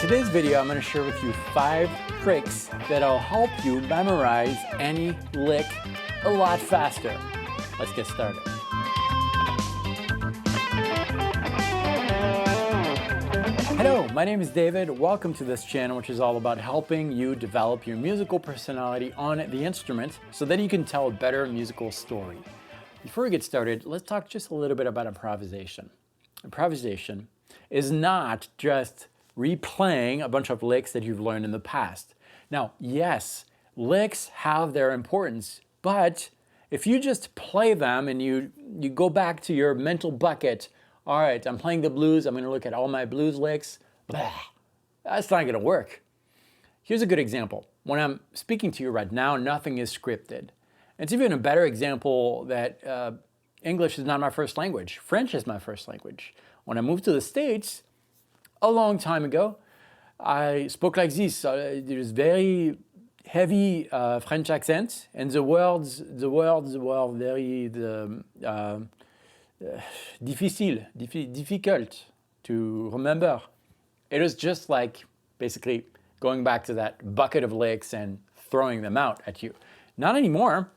today's video, I'm going to share with you 5 tricks that'll help you memorize any lick a lot faster. Let's get started. Hello, my name is David. Welcome to this channel, which is all about helping you develop your musical personality on the instrument so that you can tell a better musical story. Before we get started, let's talk just a little bit about improvisation. Improvisation is not just replaying a bunch of licks that you've learned in the past. Now, yes, licks have their importance, but if you just play them and you go back to your mental bucket, all right, I'm playing the blues, I'm gonna look at all my blues licks, blah, that's not gonna work. Here's a good example. When I'm speaking to you right now, nothing is scripted. It's even a better example that English is not my first language. French is my first language. When I moved to the States, a long time ago, I spoke like this. There's very heavy French accent, and the words were very difficult to remember. It was just like basically going back to that bucket of licks and throwing them out at you. Not anymore,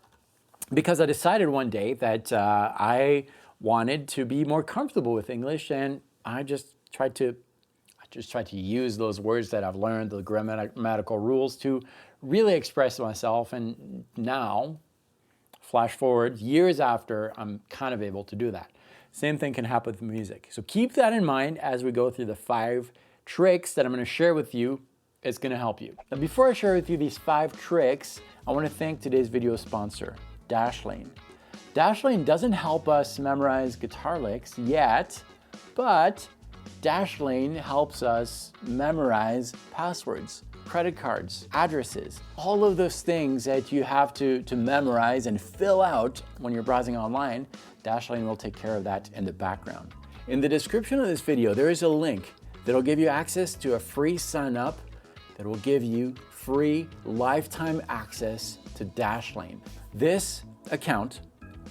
because I decided one day that I wanted to be more comfortable with English, and I just tried to use those words that I've learned, the grammatical rules, to really express myself. And now, flash forward, years after, I'm kind of able to do that. Same thing can happen with music. So keep that in mind as we go through the 5 tricks that I'm going to share with you. It's going to help you. Now, before I share with you these 5 tricks, I want to thank today's video sponsor, Dashlane. Dashlane doesn't help us memorize guitar licks yet, but Dashlane helps us memorize passwords, credit cards, addresses, all of those things that you have to memorize and fill out when you're browsing online. Dashlane will take care of that in the background. In the description of this video, there is a link that'll give you access to a free sign-up that will give you free lifetime access to Dashlane. This account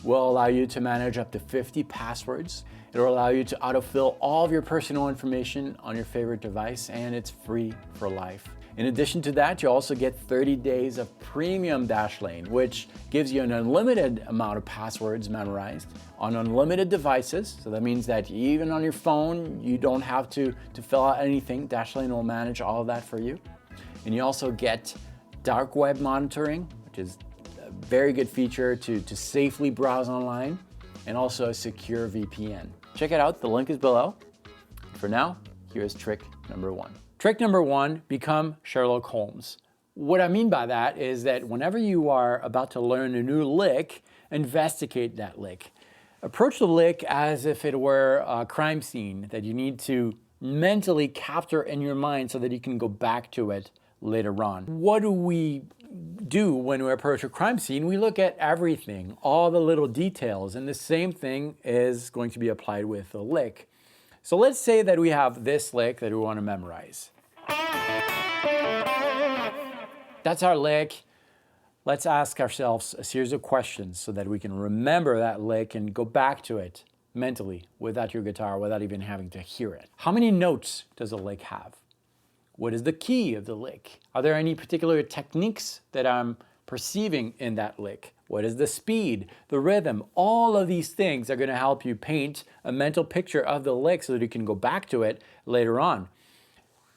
will allow you to manage up to 50 passwords. It will allow you to autofill all of your personal information on your favorite device, and it's free for life. In addition to that, you also get 30 days of premium Dashlane, which gives you an unlimited amount of passwords memorized on unlimited devices. So that means that even on your phone, you don't have to fill out anything. Dashlane will manage all of that for you. And you also get dark web monitoring, which is a very good feature to safely browse online, and also a secure VPN. Check it out, the link is below. For now, here's trick number 1. Trick number 1, become Sherlock Holmes. What I mean by that is that whenever you are about to learn a new lick, investigate that lick. Approach the lick as if it were a crime scene that you need to mentally capture in your mind so that you can go back to it later on. What do we do when we approach a crime scene? We look at everything, all the little details, and the same thing is going to be applied with a lick. So let's say that we have this lick that we want to memorize. That's our lick. Let's ask ourselves a series of questions so that we can remember that lick and go back to it mentally without your guitar, without even having to hear it. How many notes does a lick have? What is the key of the lick? Are there any particular techniques that I'm perceiving in that lick? What is the speed, the rhythm? All of these things are going to help you paint a mental picture of the lick so that you can go back to it later on.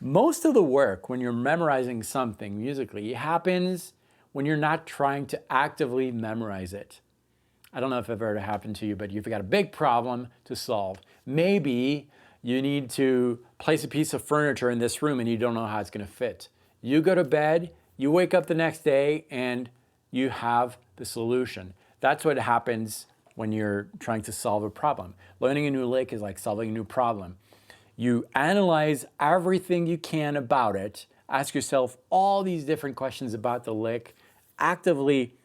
Most of the work when you're memorizing something musically happens when you're not trying to actively memorize it. I don't know if it ever happened to you, but you've got a big problem to solve. Maybe you need to place a piece of furniture in this room and you don't know how it's going to fit. You go to bed, you wake up the next day, and you have the solution. That's what happens when you're trying to solve a problem. Learning a new lick is like solving a new problem. You analyze everything you can about it, ask yourself all these different questions about the lick, actively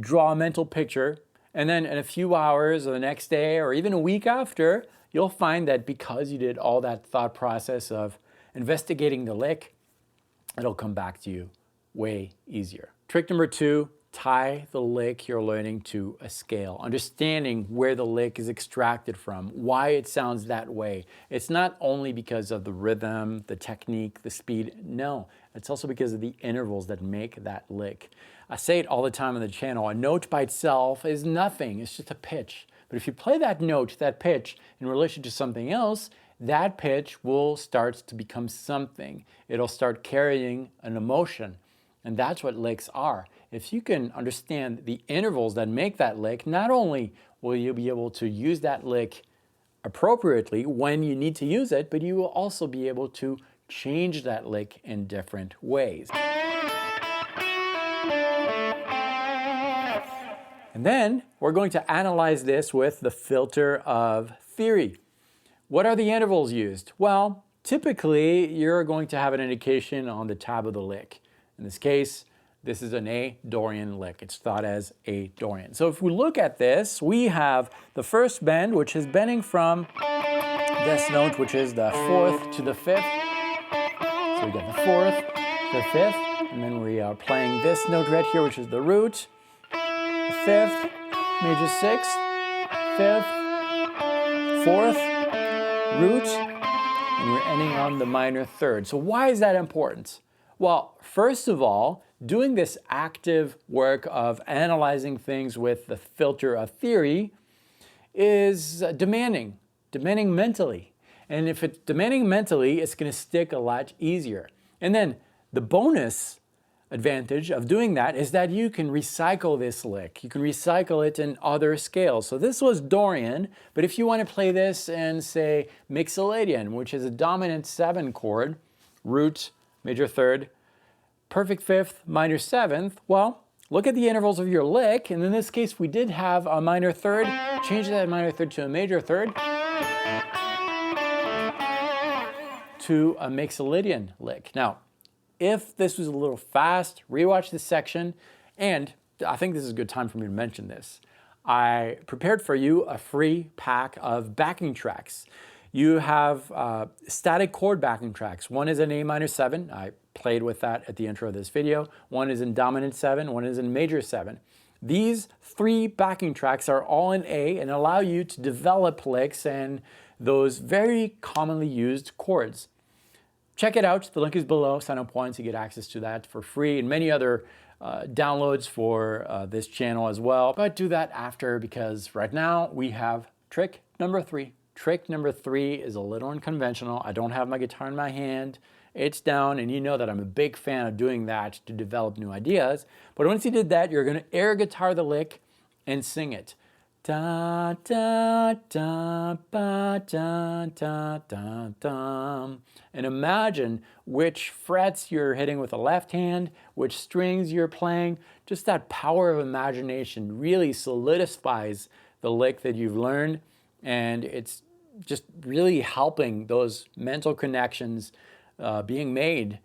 draw a mental picture, and then in a few hours or the next day or even a week after, you'll find that because you did all that thought process of investigating the lick, it'll come back to you way easier. Trick number 2, tie the lick you're learning to a scale, understanding where the lick is extracted from, why it sounds that way. It's not only because of the rhythm, the technique, the speed. No, it's also because of the intervals that make that lick. I say it all the time on the channel, a note by itself is nothing, it's just a pitch. But if you play that note, that pitch, in relation to something else, that pitch will start to become something. It'll start carrying an emotion. And that's what licks are. If you can understand the intervals that make that lick, not only will you be able to use that lick appropriately when you need to use it, but you will also be able to change that lick in different ways. And then we're going to analyze this with the filter of theory. What are the intervals used? Well, typically you're going to have an indication on the tab of the lick. In this case, this is an A Dorian lick. It's thought as A Dorian. So if we look at this, we have the first bend, which is bending from this note, which is the 4th to the 5th. So we get the 4th, the 5th, and then we are playing this note right here, which is the root, the 5th, major 6th, 5th, 4th, root, and we're ending on the minor 3rd. So why is that important? Well, first of all, doing this active work of analyzing things with the filter of theory is demanding mentally. And if it's demanding mentally, it's going to stick a lot easier. And then the bonus advantage of doing that is that you can recycle this lick. You can recycle it in other scales. So this was Dorian, but if you want to play this in, say, Mixolydian, which is a dominant 7 chord, root, major 3rd, perfect 5th, minor 7th, well, look at the intervals of your lick, and in this case we did have a minor 3rd, change that minor 3rd to a major 3rd, to a Mixolydian lick. Now, if this was a little fast, rewatch this section, and I think this is a good time for me to mention this. I prepared for you a free pack of backing tracks. You have static chord backing tracks. One is in A minor 7. I played with that at the intro of this video. One is in dominant 7. One is in major 7. These 3 backing tracks are all in A and allow you to develop licks and those very commonly used chords. Check it out. The link is below. Sign up once. You get access to that for free and many other downloads for this channel as well. But do that after, because right now we have trick number 3. Trick number 3 is a little unconventional. I don't have my guitar in my hand. It's down, and you know that I'm a big fan of doing that to develop new ideas. But once you did that, you're going to air guitar the lick and sing it. Da da da ba da da da da. And imagine which frets you're hitting with the left hand, which strings you're playing. Just that power of imagination really solidifies the lick that you've learned. And it's just really helping those mental connections being made.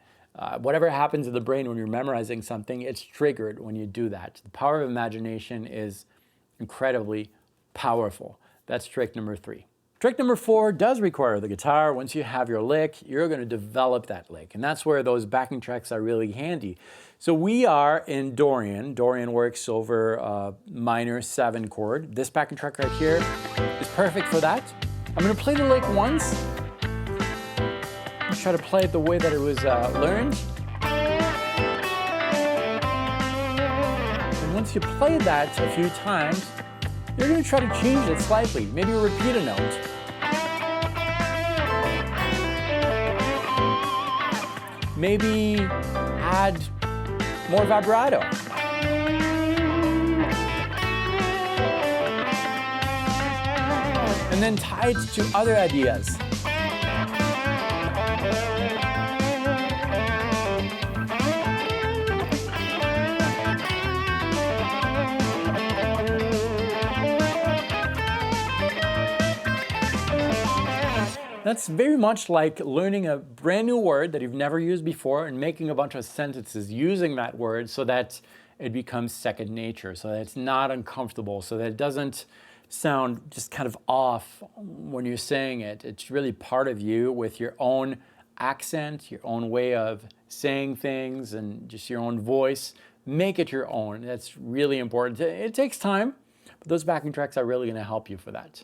Whatever happens in the brain when you're memorizing something, it's triggered when you do that. The power of imagination is incredibly powerful. That's trick number 3. Trick number 4 does require the guitar. Once you have your lick, you're going to develop that lick. And that's where those backing tracks are really handy. So we are in Dorian. Dorian works over a minor 7 chord. This backing track right here is perfect for that. I'm going to play the lick once. Let's try to play it the way that it was learned. And once you play that a few times, you're going to try to change it slightly. Maybe repeat a note. Maybe add more vibrato. And then tie it to other ideas. That's very much like learning a brand new word that you've never used before and making a bunch of sentences using that word so that it becomes second nature, so that it's not uncomfortable, so that it doesn't sound just kind of off when you're saying it. It's really part of you with your own accent, your own way of saying things, and just your own voice. make it your own. That's really important. It takes time, but those backing tracks are really going to help you for that.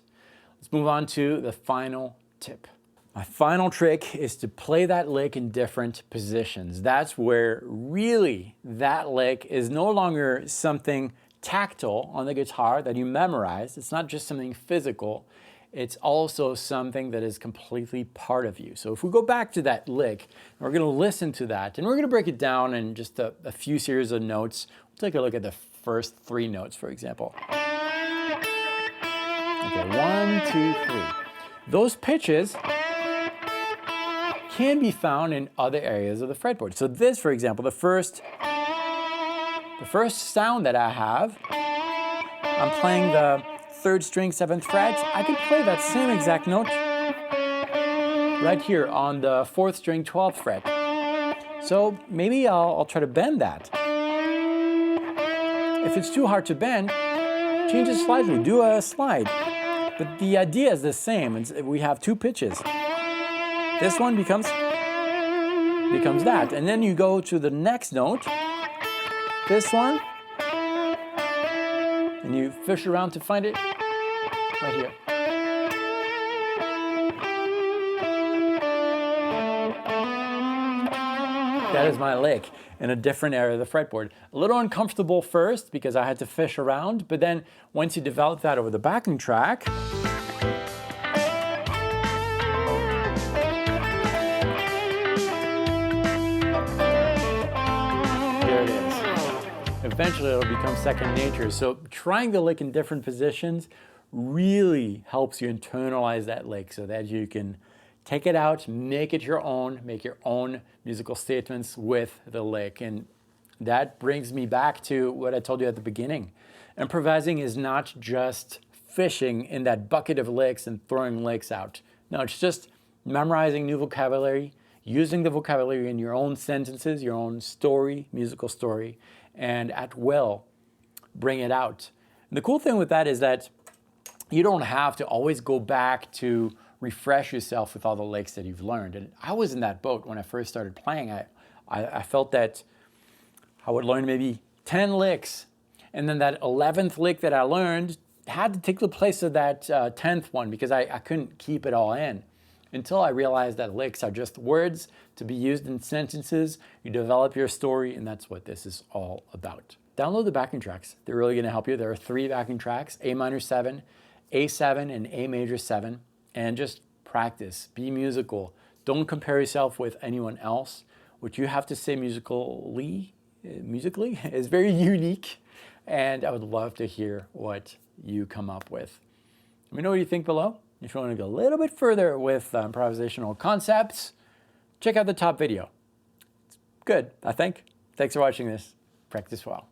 Let's move on to the final tip. My final trick is to play that lick in different positions. That's where really that lick is no longer something tactile on the guitar that you memorize. It's not just something physical. It's also something that is completely part of you. So if we go back to that lick, we're going to listen to that, and we're going to break it down in just a few series of notes. We'll take a look at the first 3 notes, for example. Okay, 1, 2, 3. Those pitches can be found in other areas of the fretboard. So this, for example, the first sound that I have, I'm playing the 3rd string, 7th fret. I could play that same exact note right here on the 4th string, 12th fret. So maybe I'll try to bend that. If it's too hard to bend, change it slightly, do a slide. But the idea is the same. We have 2 pitches. This one becomes that. And then you go to the next note, this one, and you fish around to find it right here. That is my lick in a different area of the fretboard. A little uncomfortable first because I had to fish around, but then once you develop that over the backing track, eventually it'll become second nature. So trying the lick in different positions really helps you internalize that lick so that you can take it out, make it your own, make your own musical statements with the lick. And that brings me back to what I told you at the beginning. Improvising is not just fishing in that bucket of licks and throwing licks out. No, it's just memorizing new vocabulary, using the vocabulary in your own sentences, your own story, musical story, and at will, bring it out. And the cool thing with that is that you don't have to always go back to refresh yourself with all the licks that you've learned. And I was in that boat when I first started playing. I felt that I would learn maybe 10 licks, and then that 11th lick that I learned had to take the place of that 10th one because I couldn't keep it all in. Until I realized that licks are just words to be used in sentences. You develop your story, and that's what this is all about. Download the backing tracks. They're really going to help you. There are 3 backing tracks, A minor 7, A7, and A major 7. And just practice. Be musical. Don't compare yourself with anyone else. What you have to say musically is very unique. And I would love to hear what you come up with. Let me know what you think below. If you want to go a little bit further with improvisational concepts, check out the top video. It's good, I think. Thanks for watching this. Practice well.